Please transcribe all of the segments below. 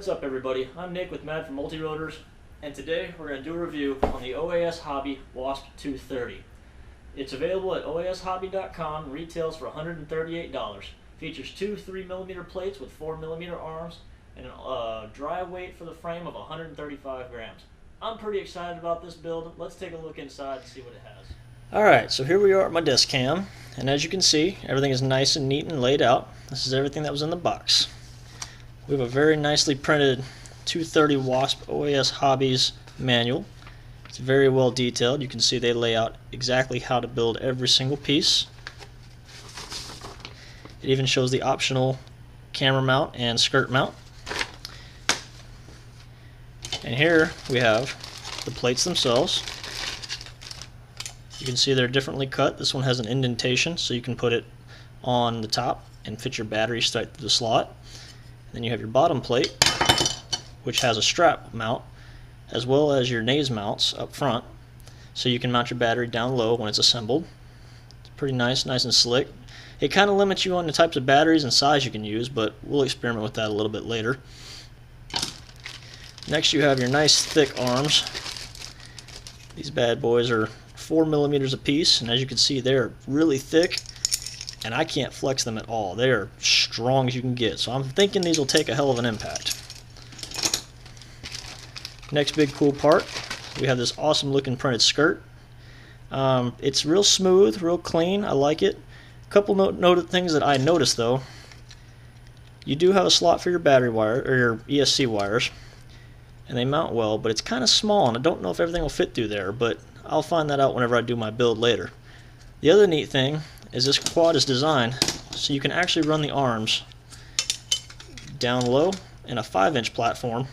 What's up everybody, I'm Nick with Mad for Multi-Rotors, and today we're going to do a review on the OAS Hobby Wasp 230. It's available at oashobby.com, retails for $138. Features two 3mm plates with 4mm arms, and a dry weight for the frame of 135 grams. I'm pretty excited about this build. Let's take a look inside and see what it has. Alright, so here we are at my desk cam, and as you can see, everything is nice and neat and laid out. This is everything that was in the box. We have a very nicely printed 230 Wasp OAS Hobbies manual. It's very well detailed. You can see they lay out exactly how to build every single piece. It even shows the optional camera mount and skirt mount. And here we have the plates themselves. You can see they're differently cut. This one has an indentation, so you can put it on the top and fit your battery straight through the slot. Then you have your bottom plate, which has a strap mount, as well as your naze mounts up front, so you can mount your battery down low when it's assembled. It's pretty nice and slick. It kind of limits you on the types of batteries and size you can use, but we'll experiment with that a little bit later. Next you have your nice thick arms. These bad boys are 4mm a piece, and as you can see they're really thick, and I can't flex them at all. They are strong as you can get, so I'm thinking these will take a hell of an impact. Next big cool part, we have this awesome looking printed skirt. It's real smooth, real clean. I like it. A couple noted things that I noticed though. You do have a slot for your battery wire, or your ESC wires, and they mount well, but it's kind of small, and I don't know if everything will fit through there, but I'll find that out whenever I do my build later. The other neat thing is this quad is designed so you can actually run the arms down low in a 5-inch platform,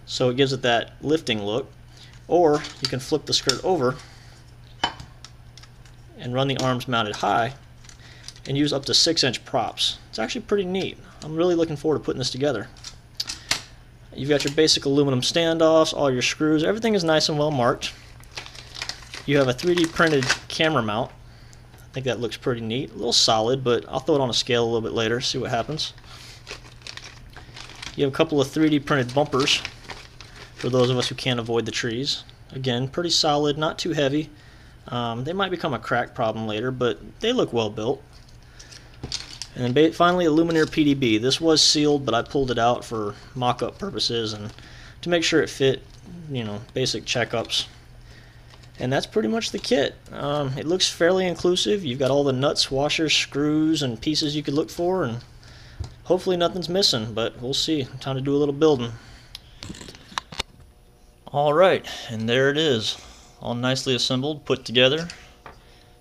so it gives it that lifting look, or you can flip the skirt over and run the arms mounted high and use up to 6-inch props. It's actually pretty neat. I'm really looking forward to putting this together. You've got your basic aluminum standoffs, all your screws, everything is nice and well marked. You have a 3D printed camera mount. I think that looks pretty neat. A little solid, but I'll throw it on a scale a little bit later, see what happens. You have a couple of 3D printed bumpers for those of us who can't avoid the trees. Again, pretty solid, not too heavy. They might become a crack problem later, but they look well built. And then finally, a Luminaire PDB. This was sealed, but I pulled it out for mock-up purposes and to make sure it fit, you know, basic checkups. And that's pretty much the kit. It looks fairly inclusive. You've got all the nuts, washers, screws, and pieces you could look for, and hopefully nothing's missing, but we'll see. Time to do a little building. Alright, and there it is. All nicely assembled, put together.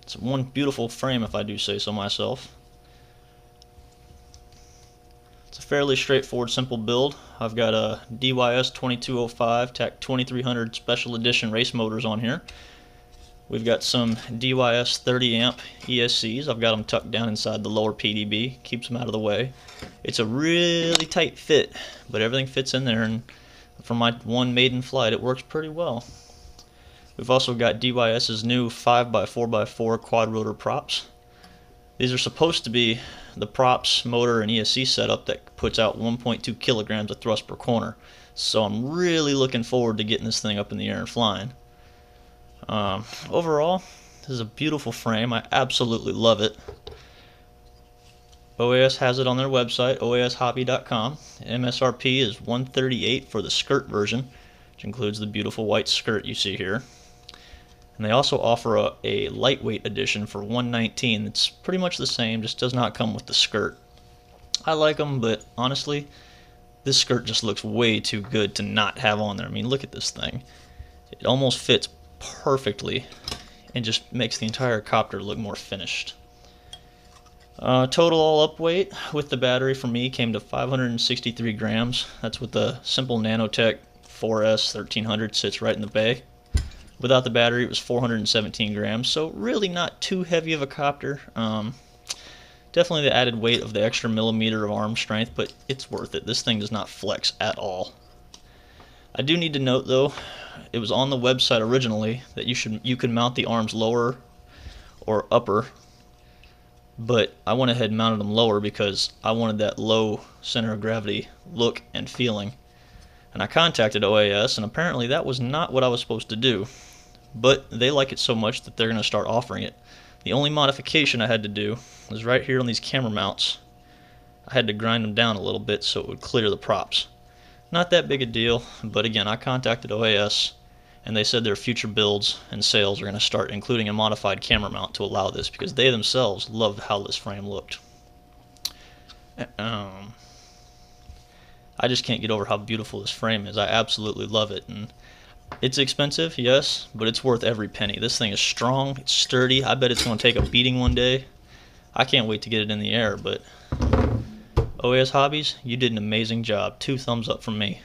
It's one beautiful frame if I do say so myself. It's a fairly straightforward, simple build. I've got a DYS 2205 TAC 2300 Special Edition race motors on here. We've got some DYS 30 amp ESCs. I've got them tucked down inside the lower PDB, keeps them out of the way. It's a really tight fit, but everything fits in there, and for my one maiden flight it works pretty well. We've also got DYS's new 5x4x4 quad rotor props. These are supposed to be the props, motor, and ESC setup that puts out 1.2 kilograms of thrust per corner. So I'm really looking forward to getting this thing up in the air and flying. Overall, this is a beautiful frame. I absolutely love it. OAS has it on their website, oashobby.com. MSRP is $138 for the skirt version, which includes the beautiful white skirt you see here. And they also offer a lightweight edition for $119. It's pretty much the same, just does not come with the skirt. I like them, but honestly, this skirt just looks way too good to not have on there. I mean, look at this thing. It almost fits perfectly and just makes the entire copter look more finished. Total all up weight with the battery for me came to 563 grams. That's with the simple Nanotech 4S 1300 sits right in the bay. Without the battery it was 417 grams, so really not too heavy of a copter. Definitely the added weight of the extra millimeter of arm strength, but it's worth it. This thing does not flex at all. I do need to note though, it was on the website originally that you could mount the arms lower or upper, but I went ahead and mounted them lower because I wanted that low center of gravity look and feeling. And I contacted OAS, and apparently that was not what I was supposed to do. But they like it so much that they're going to start offering it. The only modification I had to do was right here on these camera mounts. I had to grind them down a little bit so it would clear the props. Not that big a deal, but again, I contacted OAS, and they said their future builds and sales are going to start including a modified camera mount to allow this, because they themselves loved how this frame looked. I just can't get over how beautiful this frame is. I absolutely love it, and it's expensive, yes, but it's worth every penny. This thing is strong, it's sturdy. I bet it's going to take a beating one day. I can't wait to get it in the air, but OAS Hobbies, you did an amazing job. 2 thumbs up from me.